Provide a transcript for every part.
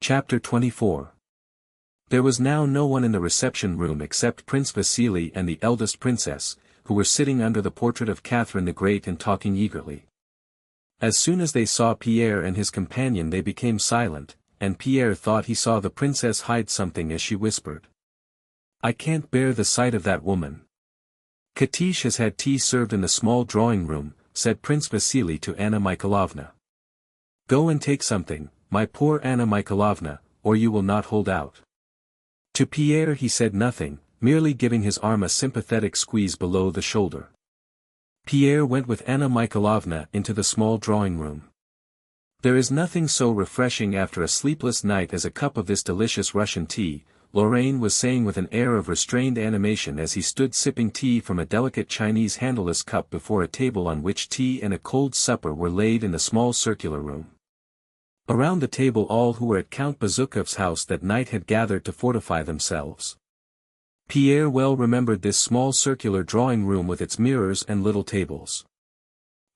Chapter 24. There was now no one in the reception room except Prince Vasily and the eldest princess, who were sitting under the portrait of Catherine the Great and talking eagerly. As soon as they saw Pierre and his companion they became silent, and Pierre thought he saw the princess hide something as she whispered. "I can't bear the sight of that woman." "Katish has had tea served in the small drawing room," said Prince Vasily to Anna Mikhailovna. "Go and take something, my poor Anna Mikhailovna, or you will not hold out." To Pierre he said nothing, merely giving his arm a sympathetic squeeze below the shoulder. Pierre went with Anna Mikhailovna into the small drawing room. There is nothing so refreshing after a sleepless night as a cup of this delicious Russian tea, Lorraine was saying with an air of restrained animation as he stood sipping tea from a delicate Chinese handleless cup before a table on which tea and a cold supper were laid in the small circular room. Around the table all who were at Count Bezukov's house that night had gathered to fortify themselves. Pierre well remembered this small circular drawing room with its mirrors and little tables.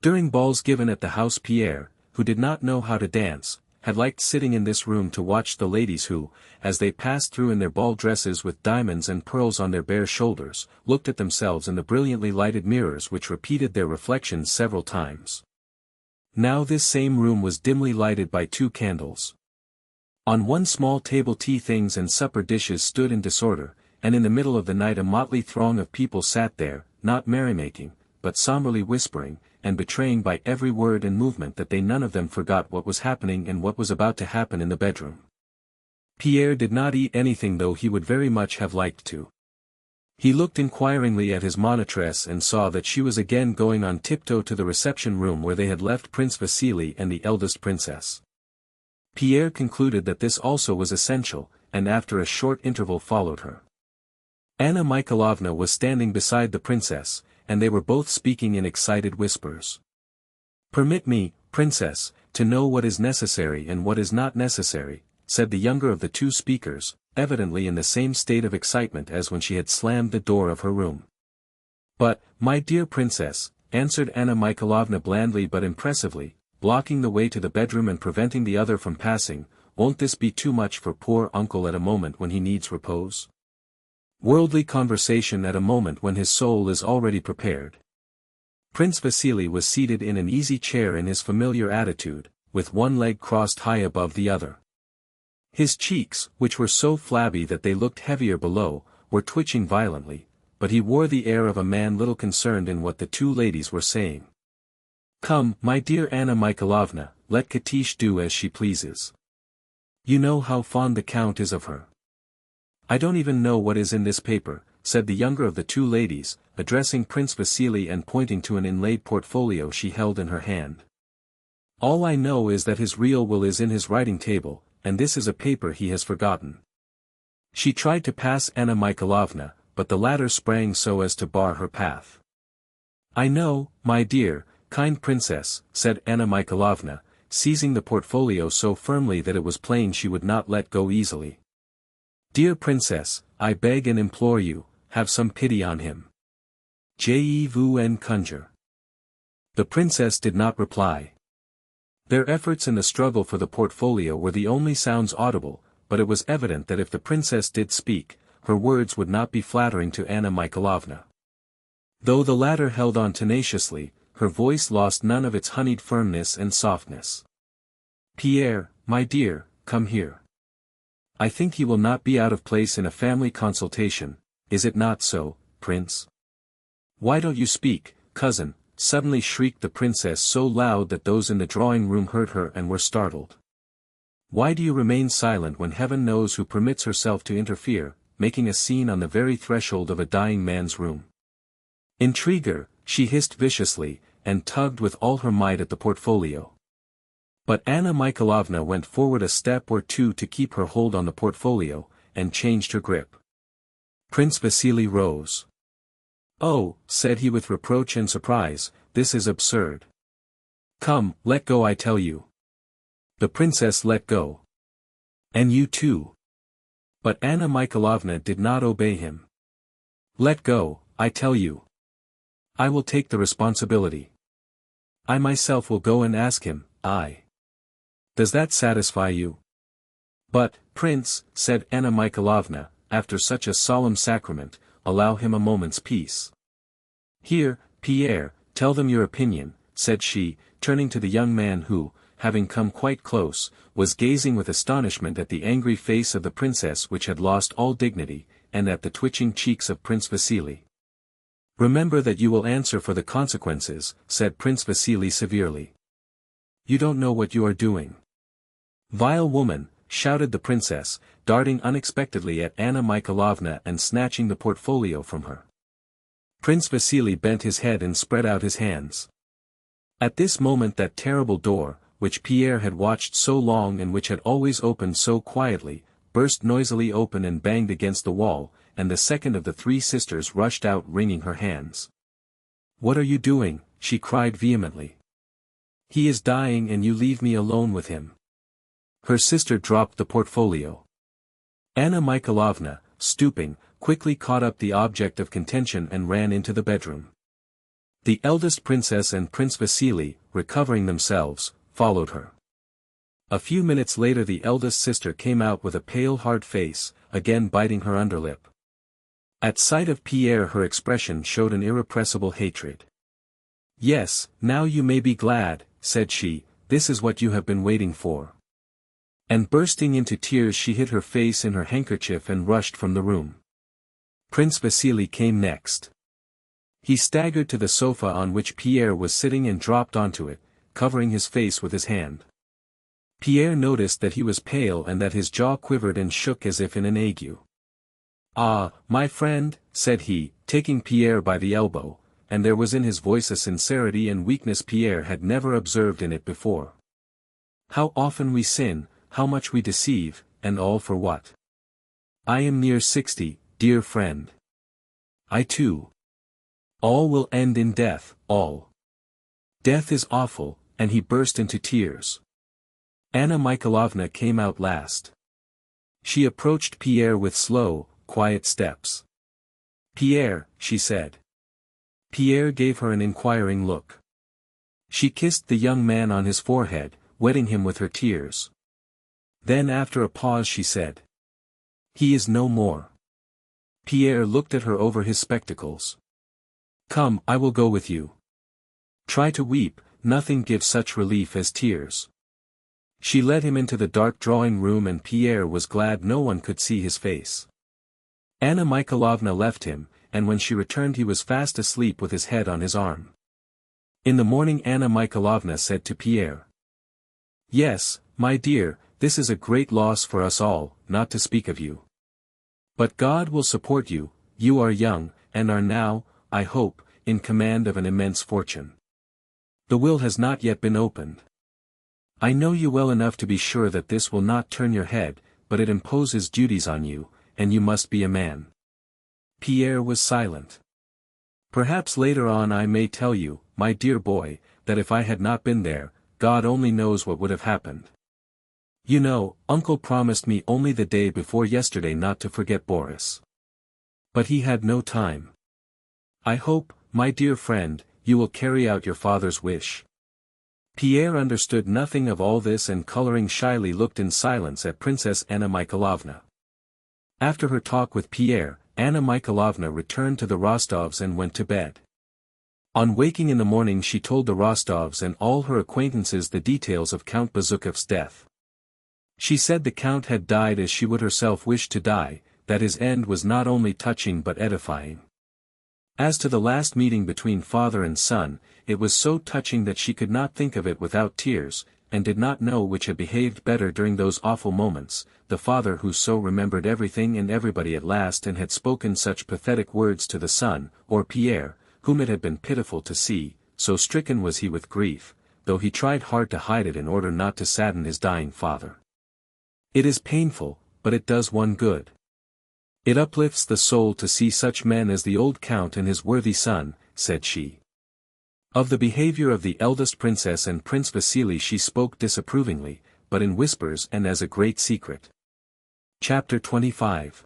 During balls given at the house Pierre, who did not know how to dance, had liked sitting in this room to watch the ladies who, as they passed through in their ball dresses with diamonds and pearls on their bare shoulders, looked at themselves in the brilliantly lighted mirrors which repeated their reflections several times. Now this same room was dimly lighted by 2 candles. On one small table tea things and supper dishes stood in disorder, and in the middle of the night a motley throng of people sat there, not merrymaking, but somberly whispering, and betraying by every word and movement that they none of them forgot what was happening and what was about to happen in the bedroom. Pierre did not eat anything though he would very much have liked to. He looked inquiringly at his monitress and saw that she was again going on tiptoe to the reception room where they had left Prince Vasily and the eldest princess. Pierre concluded that this also was essential, and after a short interval followed her. Anna Mikhailovna was standing beside the princess, and they were both speaking in excited whispers. "Permit me, princess, to know what is necessary and what is not necessary," said the younger of the 2 speakers, evidently in the same state of excitement as when she had slammed the door of her room. "But, my dear princess," answered Anna Mikhailovna blandly but impressively, blocking the way to the bedroom and preventing the other from passing, "won't this be too much for poor uncle at a moment when he needs repose? Worldly conversation at a moment when his soul is already prepared." Prince Vasily was seated in an easy chair in his familiar attitude, with one leg crossed high above the other. His cheeks, which were so flabby that they looked heavier below, were twitching violently, but he wore the air of a man little concerned in what the 2 ladies were saying. "Come, my dear Anna Mikhailovna, let Katish do as she pleases. You know how fond the count is of her." "I don't even know what is in this paper," said the younger of the 2 ladies, addressing Prince Vasily and pointing to an inlaid portfolio she held in her hand. "All I know is that his real will is in his writing table, and this is a paper he has forgotten." She tried to pass Anna Mikhailovna, but the latter sprang so as to bar her path. "I know, my dear, kind princess," said Anna Mikhailovna, seizing the portfolio so firmly that it was plain she would not let go easily. "Dear princess, I beg and implore you, have some pity on him. Je vous en conjure." The princess did not reply. Their efforts in the struggle for the portfolio were the only sounds audible, but it was evident that if the princess did speak, her words would not be flattering to Anna Mikhailovna. Though the latter held on tenaciously, her voice lost none of its honeyed firmness and softness. "Pierre, my dear, come here. I think he will not be out of place in a family consultation, is it not so, prince?" "Why don't you speak, cousin?" suddenly shrieked the princess so loud that those in the drawing-room heard her and were startled. "Why do you remain silent when heaven knows who permits herself to interfere, making a scene on the very threshold of a dying man's room?" "Intriguer," she hissed viciously, and tugged with all her might at the portfolio. But Anna Mikhailovna went forward a step or 2 to keep her hold on the portfolio, and changed her grip. Prince Vasily rose. "Oh," said he with reproach and surprise, "this is absurd. Come, let go I tell you." The princess let go. "And you too." But Anna Mikhailovna did not obey him. "Let go, I tell you. I will take the responsibility. I myself will go and ask him, I. Does that satisfy you?" But, Prince, said Anna Mikhailovna, after such a solemn sacrament, allow him a moment's peace. Here, Pierre, tell them your opinion, said she, turning to the young man who, having come quite close, was gazing with astonishment at the angry face of the princess which had lost all dignity, and at the twitching cheeks of Prince Vasily. Remember that you will answer for the consequences, said Prince Vasily severely. You don't know what you are doing. Vile woman, shouted the princess, darting unexpectedly at Anna Mikhailovna and snatching the portfolio from her. Prince Vasily bent his head and spread out his hands. At this moment that terrible door, which Pierre had watched so long and which had always opened so quietly, burst noisily open and banged against the wall, and the second of the three sisters rushed out wringing her hands. What are you doing? She cried vehemently. He is dying and you leave me alone with him. Her sister dropped the portfolio. Anna Mikhailovna, stooping, quickly caught up the object of contention and ran into the bedroom. The eldest princess and Prince Vasily, recovering themselves, followed her. A few minutes later the eldest sister came out with a pale hard face, again biting her underlip. At sight of Pierre her expression showed an irrepressible hatred. Yes, now you may be glad, said she, this is what you have been waiting for. And bursting into tears she hid her face in her handkerchief and rushed from the room. Prince Vasily came next. He staggered to the sofa on which Pierre was sitting and dropped onto it, covering his face with his hand. Pierre noticed that he was pale and that his jaw quivered and shook as if in an ague. Ah, my friend, said he, taking Pierre by the elbow, and there was in his voice a sincerity and weakness Pierre had never observed in it before. How often we sin, how much we deceive, and all for what? I am near 60, dear friend. I too. All will end in death, all. Death is awful, and he burst into tears. Anna Mikhailovna came out last. She approached Pierre with slow, quiet steps. Pierre, she said. Pierre gave her an inquiring look. She kissed the young man on his forehead, wetting him with her tears. Then after a pause she said. He is no more. Pierre looked at her over his spectacles. Come, I will go with you. Try to weep, nothing gives such relief as tears. She led him into the dark drawing room and Pierre was glad no one could see his face. Anna Mikhailovna left him, and when she returned he was fast asleep with his head on his arm. In the morning Anna Mikhailovna said to Pierre. Yes, my dear, this is a great loss for us all, not to speak of you. But God will support you, you are young, and are now, I hope, in command of an immense fortune. The will has not yet been opened. I know you well enough to be sure that this will not turn your head, but it imposes duties on you, and you must be a man. Pierre was silent. Perhaps later on I may tell you, my dear boy, that if I had not been there, God only knows what would have happened. You know, Uncle promised me only the day before yesterday not to forget Boris. But he had no time. I hope, my dear friend, you will carry out your father's wish. Pierre understood nothing of all this and coloring shyly looked in silence at Princess Anna Mikhailovna. After her talk with Pierre, Anna Mikhailovna returned to the Rostovs and went to bed. On waking in the morning she told the Rostovs and all her acquaintances the details of Count Bezukhev's death. She said the Count had died as she would herself wish to die, that his end was not only touching but edifying. As to the last meeting between father and son, it was so touching that she could not think of it without tears, and did not know which had behaved better during those awful moments, the father who so remembered everything and everybody at last and had spoken such pathetic words to the son, or Pierre, whom it had been pitiful to see, so stricken was he with grief, though he tried hard to hide it in order not to sadden his dying father. It is painful, but it does one good. It uplifts the soul to see such men as the old Count and his worthy son, said she. Of the behavior of the eldest princess and Prince Vasily she spoke disapprovingly, but in whispers and as a great secret. Chapter 25.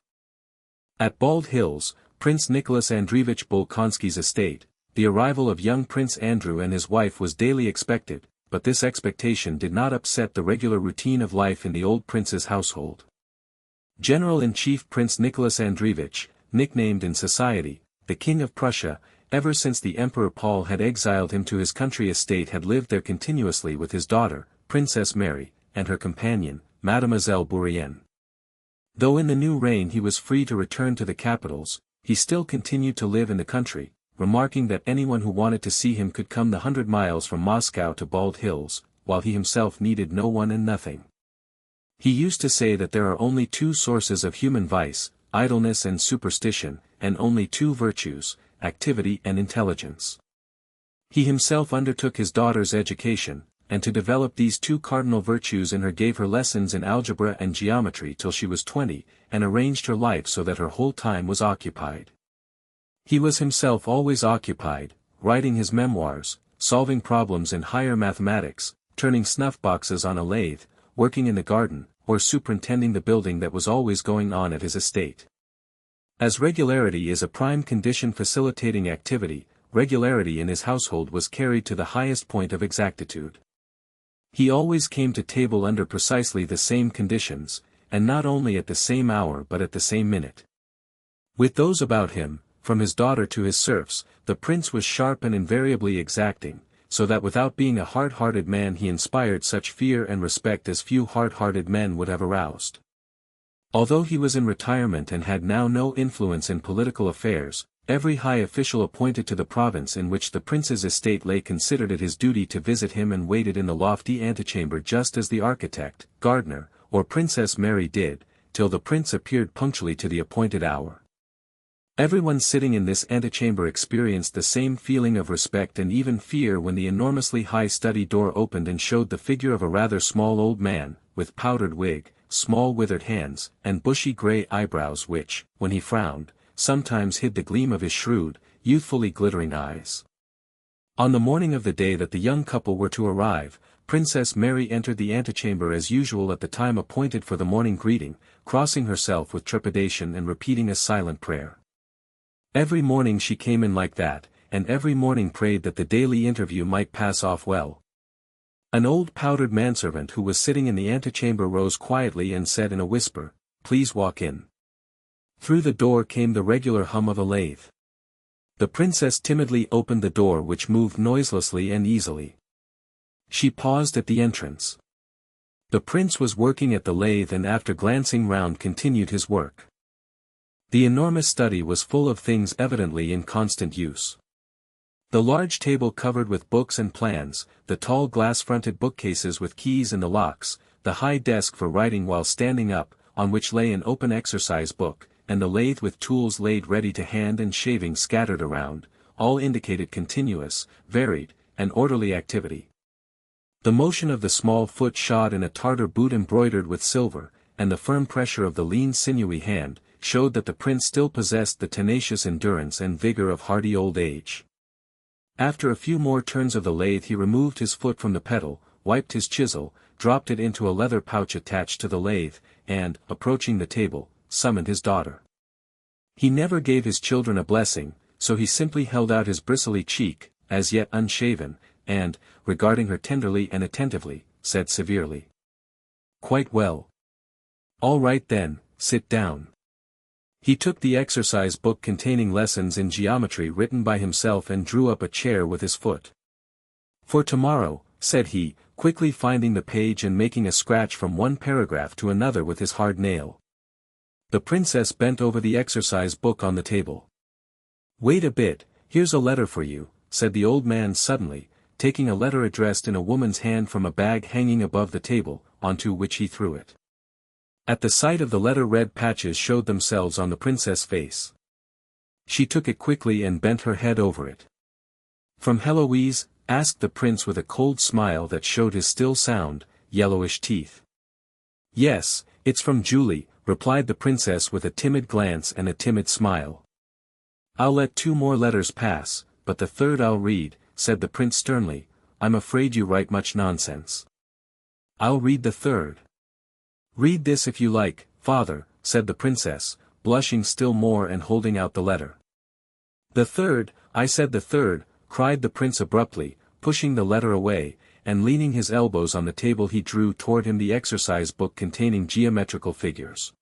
At Bald Hills, Prince Nicholas Andreevich Bolkonsky's estate, the arrival of young Prince Andrew and his wife was daily expected, but this expectation did not upset the regular routine of life in the old prince's household. General-in-Chief Prince Nicholas Andreevich, nicknamed in society, the King of Prussia, ever since the Emperor Paul had exiled him to his country estate, had lived there continuously with his daughter, Princess Mary, and her companion, Mademoiselle Bourienne. Though in the new reign he was free to return to the capitals, he still continued to live in the country, remarking that anyone who wanted to see him could come the 100 miles from Moscow to Bald Hills, while he himself needed no one and nothing. He used to say that there are only two sources of human vice, idleness and superstition, and only two virtues, activity and intelligence. He himself undertook his daughter's education, and to develop these two cardinal virtues in her gave her lessons in algebra and geometry till she was 20, and arranged her life so that her whole time was occupied. He was himself always occupied, writing his memoirs, solving problems in higher mathematics, turning snuff boxes on a lathe, working in the garden, or superintending the building that was always going on at his estate. As regularity is a prime condition facilitating activity, regularity in his household was carried to the highest point of exactitude. He always came to table under precisely the same conditions, and not only at the same hour but at the same minute. With those about him, from his daughter to his serfs, the prince was sharp and invariably exacting, so that without being a hard-hearted man he inspired such fear and respect as few hard-hearted men would have aroused. Although he was in retirement and had now no influence in political affairs, every high official appointed to the province in which the prince's estate lay considered it his duty to visit him and waited in the lofty antechamber just as the architect, gardener, or Princess Mary did, till the prince appeared punctually to the appointed hour. Everyone sitting in this antechamber experienced the same feeling of respect and even fear when the enormously high study door opened and showed the figure of a rather small old man, with powdered wig, small withered hands, and bushy grey eyebrows which, when he frowned, sometimes hid the gleam of his shrewd, youthfully glittering eyes. On the morning of the day that the young couple were to arrive, Princess Mary entered the antechamber as usual at the time appointed for the morning greeting, crossing herself with trepidation and repeating a silent prayer. Every morning she came in like that, and every morning prayed that the daily interview might pass off well. An old powdered manservant who was sitting in the antechamber rose quietly and said in a whisper, "Please walk in." Through the door came the regular hum of a lathe. The princess timidly opened the door, which moved noiselessly and easily. She paused at the entrance. The prince was working at the lathe and after glancing round continued his work. The enormous study was full of things evidently in constant use. The large table covered with books and plans, the tall glass-fronted bookcases with keys in the locks, the high desk for writing while standing up, on which lay an open exercise book, and the lathe with tools laid ready to hand and shavings scattered around, all indicated continuous, varied, and orderly activity. The motion of the small foot shod in a Tartar boot embroidered with silver, and the firm pressure of the lean sinewy hand, showed that the prince still possessed the tenacious endurance and vigor of hardy old age. After a few more turns of the lathe he removed his foot from the pedal, wiped his chisel, dropped it into a leather pouch attached to the lathe, and, approaching the table, summoned his daughter. He never gave his children a blessing, so he simply held out his bristly cheek, as yet unshaven, and, regarding her tenderly and attentively, said severely, "Quite well. All right then, sit down." He took the exercise book containing lessons in geometry written by himself and drew up a chair with his foot. "For tomorrow," said he, quickly finding the page and making a scratch from one paragraph to another with his hard nail. The princess bent over the exercise book on the table. "Wait a bit, here's a letter for you," said the old man suddenly, taking a letter addressed in a woman's hand from a bag hanging above the table, onto which he threw it. At the sight of the letter red patches showed themselves on the princess' face. She took it quickly and bent her head over it. "From Heloise?" asked the prince with a cold smile that showed his still sound, yellowish teeth. "Yes, it's from Julie," replied the princess with a timid glance and a timid smile. "I'll let 2 more letters pass, but the third I'll read," said the prince sternly. "I'm afraid you write much nonsense." "I'll read the third." "Read this if you like, father," said the princess, blushing still more and holding out the letter. "The third, I said the third," cried the prince abruptly, pushing the letter away, and leaning his elbows on the table he drew toward him the exercise book containing geometrical figures.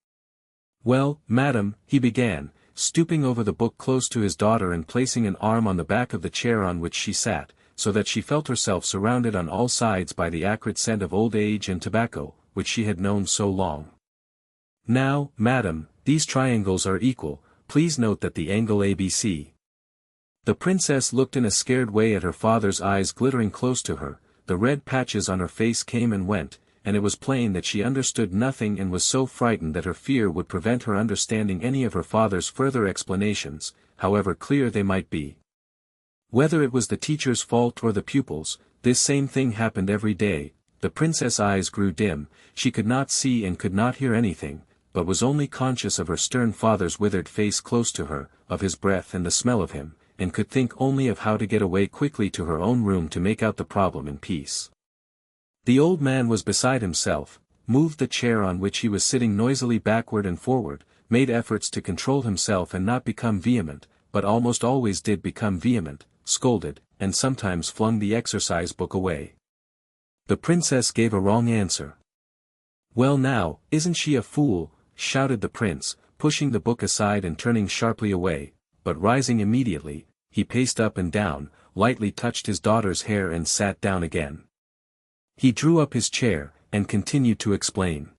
"Well, madam," he began, stooping over the book close to his daughter and placing an arm on the back of the chair on which she sat, so that she felt herself surrounded on all sides by the acrid scent of old age and tobacco, which she had known so long. "Now, madam, these triangles are equal, please note that the angle ABC." The princess looked in a scared way at her father's eyes glittering close to her, the red patches on her face came and went, and it was plain that she understood nothing and was so frightened that her fear would prevent her understanding any of her father's further explanations, however clear they might be. Whether it was the teacher's fault or the pupil's, this same thing happened every day. The princess' eyes grew dim, she could not see and could not hear anything, but was only conscious of her stern father's withered face close to her, of his breath and the smell of him, and could think only of how to get away quickly to her own room to make out the problem in peace. The old man was beside himself, moved the chair on which he was sitting noisily backward and forward, made efforts to control himself and not become vehement, but almost always did become vehement, scolded, and sometimes flung the exercise book away. The princess gave a wrong answer. "Well now, isn't she a fool?" shouted the prince, pushing the book aside and turning sharply away, but rising immediately, he paced up and down, lightly touched his daughter's hair and sat down again. He drew up his chair, and continued to explain.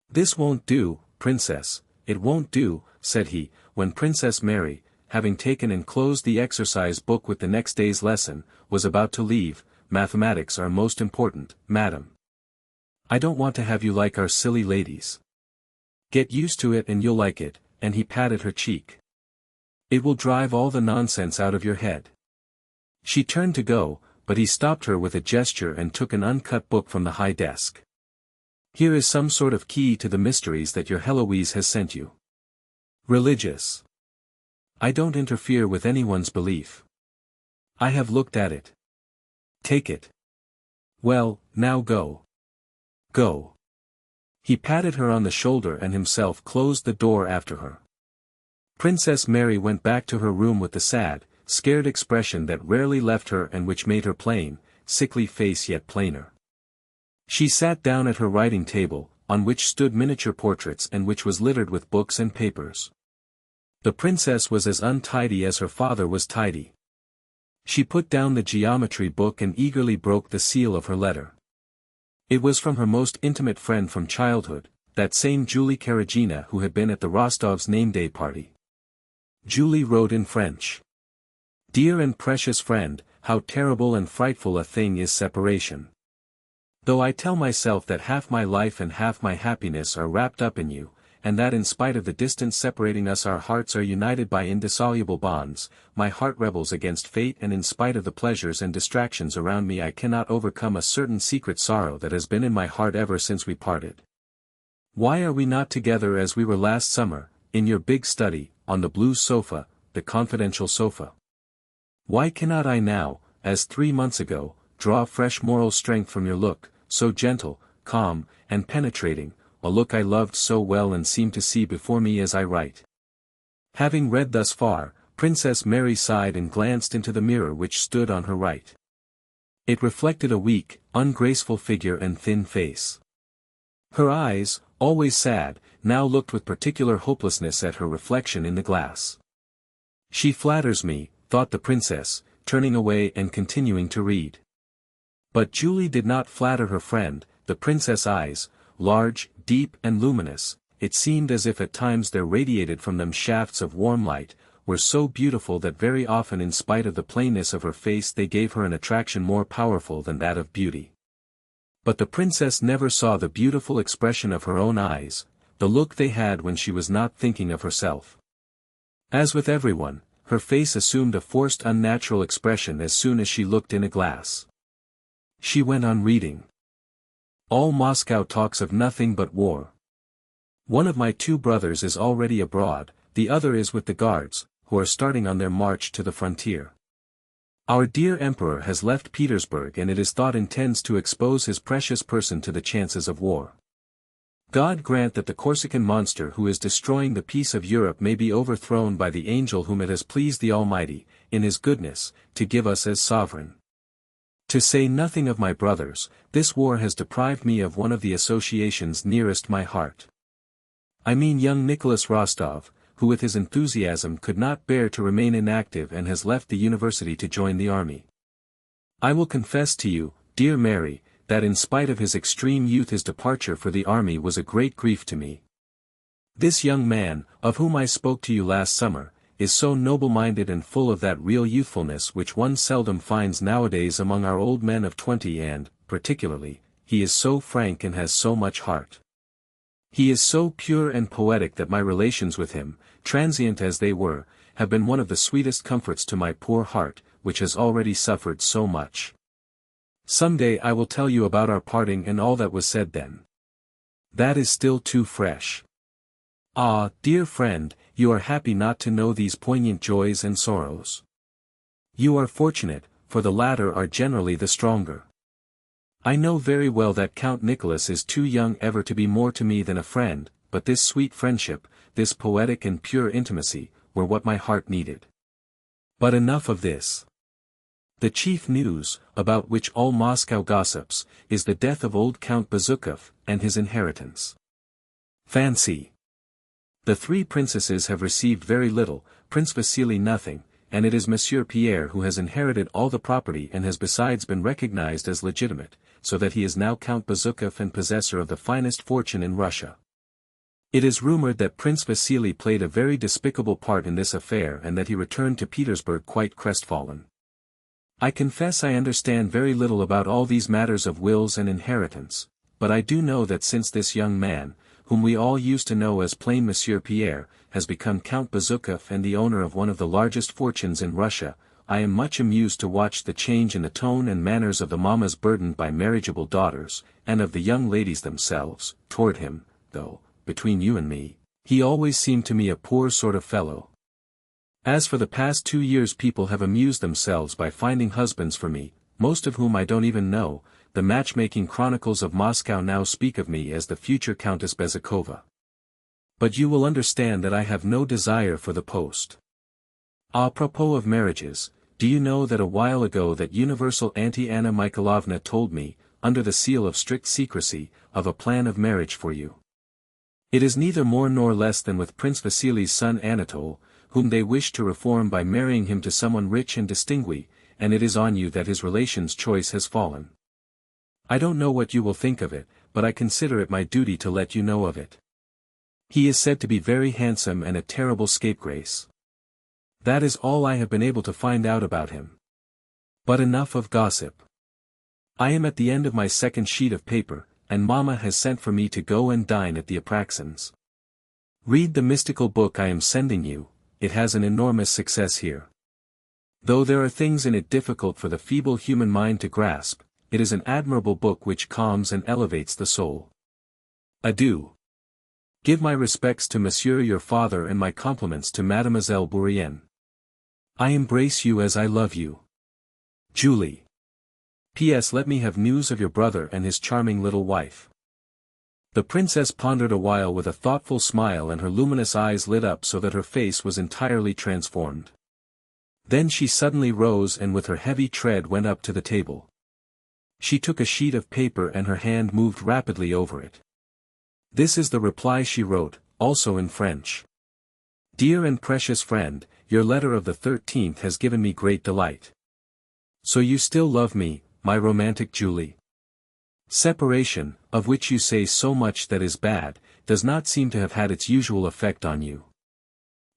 "This won't do, princess, it won't do," said he, when Princess Mary, having taken and closed the exercise book with the next day's lesson, was about to leave. "Mathematics are most important, madam. I don't want to have you like our silly ladies. Get used to it and you'll like it," and he patted her cheek. "It will drive all the nonsense out of your head." She turned to go, but he stopped her with a gesture and took an uncut book from the high desk. "Here is some sort of key to the mysteries that your Heloise has sent you. Religious. I don't interfere with anyone's belief. I have looked at it. Take it. Well, now go. Go." He patted her on the shoulder and himself closed the door after her. Princess Mary went back to her room with the sad, scared expression that rarely left her and which made her plain, sickly face yet plainer. She sat down at her writing table, on which stood miniature portraits and which was littered with books and papers. The princess was as untidy as her father was tidy. She put down the geometry book and eagerly broke the seal of her letter. It was from her most intimate friend from childhood, that same Julie Karagina who had been at the Rostovs' name-day party. Julie wrote in French. "Dear and precious friend, how terrible and frightful a thing is separation. Though I tell myself that half my life and half my happiness are wrapped up in you, and that in spite of the distance separating us our hearts are united by indissoluble bonds, my heart rebels against fate, and in spite of the pleasures and distractions around me I cannot overcome a certain secret sorrow that has been in my heart ever since we parted. Why are we not together as we were last summer, in your big study, on the blue sofa, the confidential sofa? Why cannot I now, as 3 months ago, draw fresh moral strength from your look, so gentle, calm, and penetrating, a look I loved so well and seem to see before me as I write?" Having read thus far, Princess Mary sighed and glanced into the mirror which stood on her right. It reflected a weak, ungraceful figure and thin face. Her eyes, always sad, now looked with particular hopelessness at her reflection in the glass. "She flatters me," thought the princess, turning away and continuing to read. But Julie did not flatter her friend. The princess' eyes, large, deep and luminous, it seemed as if at times there radiated from them shafts of warm light, were so beautiful that very often in spite of the plainness of her face they gave her an attraction more powerful than that of beauty. But the princess never saw the beautiful expression of her own eyes, the look they had when she was not thinking of herself. As with everyone, her face assumed a forced unnatural expression as soon as she looked in a glass. She went on reading. "All Moscow talks of nothing but war. One of my 2 brothers is already abroad, the other is with the Guards, who are starting on their march to the frontier. Our dear Emperor has left Petersburg and it is thought intends to expose his precious person to the chances of war. God grant that the Corsican monster who is destroying the peace of Europe may be overthrown by the angel whom it has pleased the Almighty, in his goodness, to give us as sovereign. To say nothing of my brothers, this war has deprived me of one of the associations nearest my heart. I mean young Nicholas Rostov, who with his enthusiasm could not bear to remain inactive and has left the university to join the army. I will confess to you, dear Mary, that in spite of his extreme youth his departure for the army was a great grief to me. This young man, of whom I spoke to you last summer, is so noble-minded and full of that real youthfulness which one seldom finds nowadays among our old men of 20 and, particularly, he is so frank and has so much heart. He is so pure and poetic that my relations with him, transient as they were, have been one of the sweetest comforts to my poor heart, which has already suffered so much. Some day I will tell you about our parting and all that was said then. That is still too fresh. Ah, dear friend, you are happy not to know these poignant joys and sorrows. You are fortunate, for the latter are generally the stronger. I know very well that Count Nicholas is too young ever to be more to me than a friend, but this sweet friendship, this poetic and pure intimacy, were what my heart needed. But enough of this. The chief news, about which all Moscow gossips, is the death of old Count Bezukov, and his inheritance. Fancy! The three princesses have received very little, Prince Vasily nothing, and it is Monsieur Pierre who has inherited all the property and has besides been recognized as legitimate, so that he is now Count Bezukov and possessor of the finest fortune in Russia. It is rumored that Prince Vasily played a very despicable part in this affair and that he returned to Petersburg quite crestfallen. I confess I understand very little about all these matters of wills and inheritance, but I do know that since this young man, whom we all used to know as plain Monsieur Pierre, has become Count Bezukov and the owner of one of the largest fortunes in Russia, I am much amused to watch the change in the tone and manners of the mammas burdened by marriageable daughters, and of the young ladies themselves, toward him, though, between you and me, he always seemed to me a poor sort of fellow. As for the past 2 years people have amused themselves by finding husbands for me, most of whom I don't even know. The matchmaking chronicles of Moscow now speak of me as the future Countess Bezukova. But you will understand that I have no desire for the post. A propos of marriages, do you know that a while ago that universal Auntie Anna Mikhailovna told me, under the seal of strict secrecy, of a plan of marriage for you. It is neither more nor less than with Prince Vasily's son Anatole, whom they wish to reform by marrying him to someone rich and distinguished, and it is on you that his relation's choice has fallen. I don't know what you will think of it, but I consider it my duty to let you know of it. He is said to be very handsome and a terrible scapegrace. That is all I have been able to find out about him. But enough of gossip. I am at the end of my second sheet of paper, and Mamma has sent for me to go and dine at the Apraxins. Read the mystical book I am sending you, it has an enormous success here. Though there are things in it difficult for the feeble human mind to grasp, it is an admirable book which calms and elevates the soul. Adieu. Give my respects to Monsieur your father and my compliments to Mademoiselle Bourrienne. I embrace you as I love you. Julie. P.S. Let me have news of your brother and his charming little wife. The princess pondered a while with a thoughtful smile and her luminous eyes lit up so that her face was entirely transformed. Then she suddenly rose and with her heavy tread went up to the table. She took a sheet of paper and her hand moved rapidly over it. This is the reply she wrote, also in French. Dear and precious friend, your letter of the 13th has given me great delight. So you still love me, my romantic Julie. Separation, of which you say so much that is bad, does not seem to have had its usual effect on you.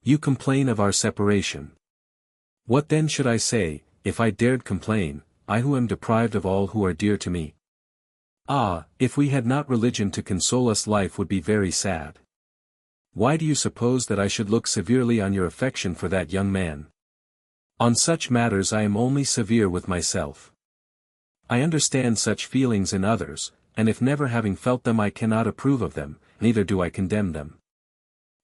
You complain of our separation. What then should I say, if I dared complain, I who am deprived of all who are dear to me? Ah, if we had not religion to console us, life would be very sad. Why do you suppose that I should look severely on your affection for that young man? On such matters I am only severe with myself. I understand such feelings in others, and if never having felt them I cannot approve of them, neither do I condemn them.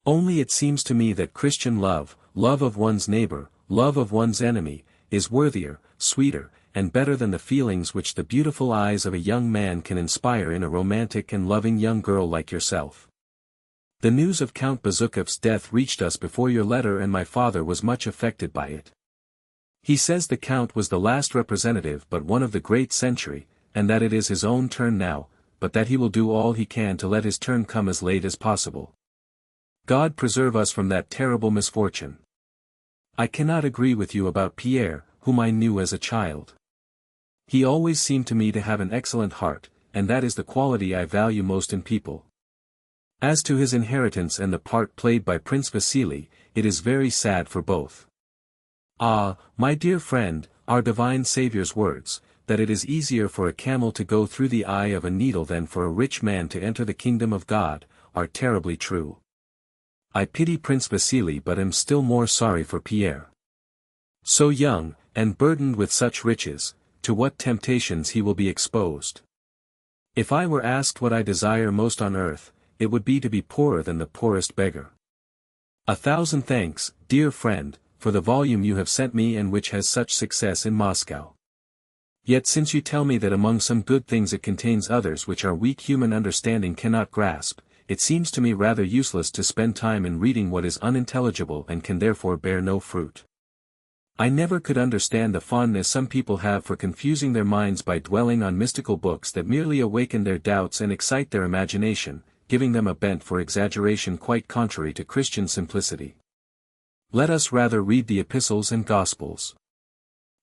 Only it seems to me that Christian love, love of one's neighbor, love of one's enemy, is worthier, sweeter, and better than the feelings which the beautiful eyes of a young man can inspire in a romantic and loving young girl like yourself. The news of Count Bezukov's death reached us before your letter and my father was much affected by it. He says the Count was the last representative but one of the great century, and that it is his own turn now, but that he will do all he can to let his turn come as late as possible. God preserve us from that terrible misfortune. I cannot agree with you about Pierre, whom I knew as a child. He always seemed to me to have an excellent heart, and that is the quality I value most in people. As to his inheritance and the part played by Prince Vasili, it is very sad for both. Ah, my dear friend, our divine Saviour's words, that it is easier for a camel to go through the eye of a needle than for a rich man to enter the kingdom of God, are terribly true. I pity Prince Vasili but am still more sorry for Pierre. So young, and burdened with such riches, to what temptations he will be exposed. If I were asked what I desire most on earth, it would be to be poorer than the poorest beggar. 1,000 thanks, dear friend, for the volume you have sent me and which has such success in Moscow. Yet since you tell me that among some good things it contains others which our weak human understanding cannot grasp, it seems to me rather useless to spend time in reading what is unintelligible and can therefore bear no fruit. I never could understand the fondness some people have for confusing their minds by dwelling on mystical books that merely awaken their doubts and excite their imagination, giving them a bent for exaggeration quite contrary to Christian simplicity. Let us rather read the epistles and gospels.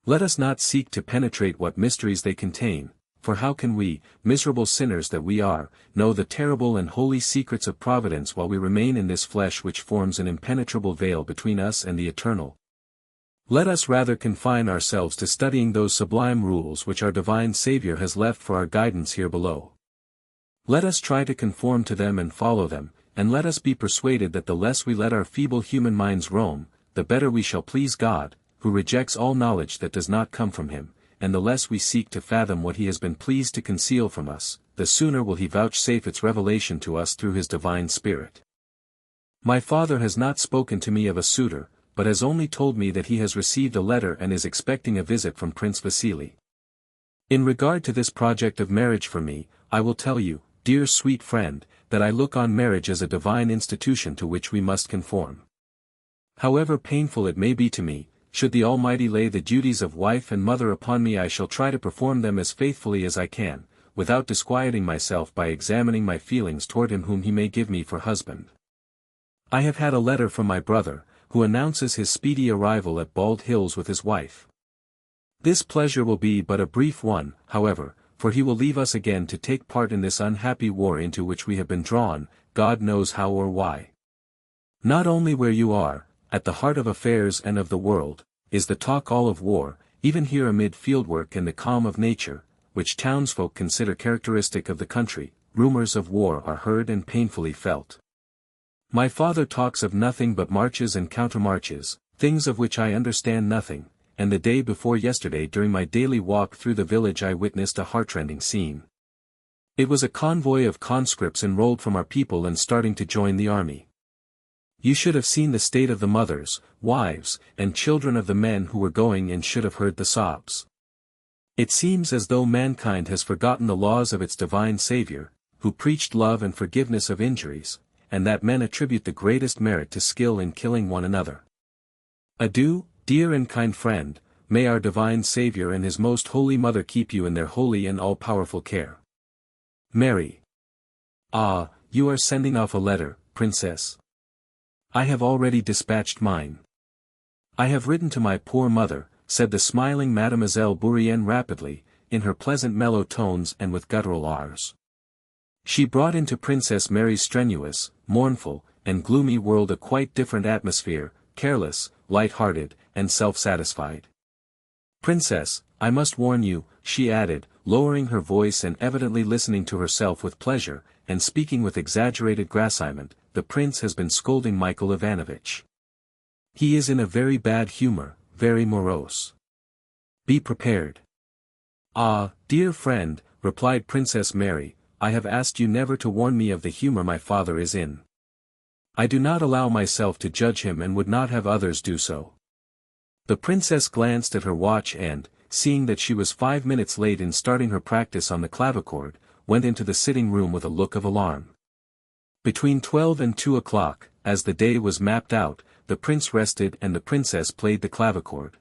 Let us not seek to penetrate what mysteries they contain, for how can we, miserable sinners that we are, know the terrible and holy secrets of providence while we remain in this flesh which forms an impenetrable veil between us and the eternal? Let us rather confine ourselves to studying those sublime rules which our divine Saviour has left for our guidance here below. Let us try to conform to them and follow them, and let us be persuaded that the less we let our feeble human minds roam, the better we shall please God, who rejects all knowledge that does not come from him, and the less we seek to fathom what he has been pleased to conceal from us, the sooner will he vouchsafe its revelation to us through his divine Spirit. My father has not spoken to me of a suitor, but has only told me that he has received a letter and is expecting a visit from Prince Vasili. In regard to this project of marriage for me, I will tell you, dear sweet friend, that I look on marriage as a divine institution to which we must conform. However painful it may be to me, should the Almighty lay the duties of wife and mother upon me, I shall try to perform them as faithfully as I can, without disquieting myself by examining my feelings toward him whom he may give me for husband. I have had a letter from my brother, who announces his speedy arrival at Bald Hills with his wife. This pleasure will be but a brief one, however, for he will leave us again to take part in this unhappy war into which we have been drawn, God knows how or why. Not only where you are, at the heart of affairs and of the world, is the talk all of war, even here amid fieldwork and the calm of nature, which townsfolk consider characteristic of the country, rumors of war are heard and painfully felt. My father talks of nothing but marches and countermarches, things of which I understand nothing, and the day before yesterday during my daily walk through the village I witnessed a heartrending scene. It was a convoy of conscripts enrolled from our people and starting to join the army. You should have seen the state of the mothers, wives, and children of the men who were going and should have heard the sobs. It seems as though mankind has forgotten the laws of its divine Saviour, who preached love and forgiveness of injuries, and that men attribute the greatest merit to skill in killing one another. Adieu, dear and kind friend, may our divine Saviour and his most holy mother keep you in their holy and all-powerful care. Mary. Ah, you are sending off a letter, Princess. I have already dispatched mine. I have written to my poor mother, said the smiling Mademoiselle Bourienne rapidly, in her pleasant mellow tones and with guttural R's. She brought into Princess Mary's strenuous, mournful, and gloomy world a quite different atmosphere, careless, light-hearted, and self-satisfied. Princess, I must warn you, she added, lowering her voice and evidently listening to herself with pleasure, and speaking with exaggerated grassiment, the prince has been scolding Michael Ivanovich. He is in a very bad humor, very morose. Be prepared. Ah, dear friend, replied Princess Mary, I have asked you never to warn me of the humor my father is in. I do not allow myself to judge him and would not have others do so. The princess glanced at her watch and, seeing that she was 5 minutes late in starting her practice on the clavichord, went into the sitting room with a look of alarm. Between 12 and 2 o'clock, as the day was mapped out, the prince rested and the princess played the clavichord.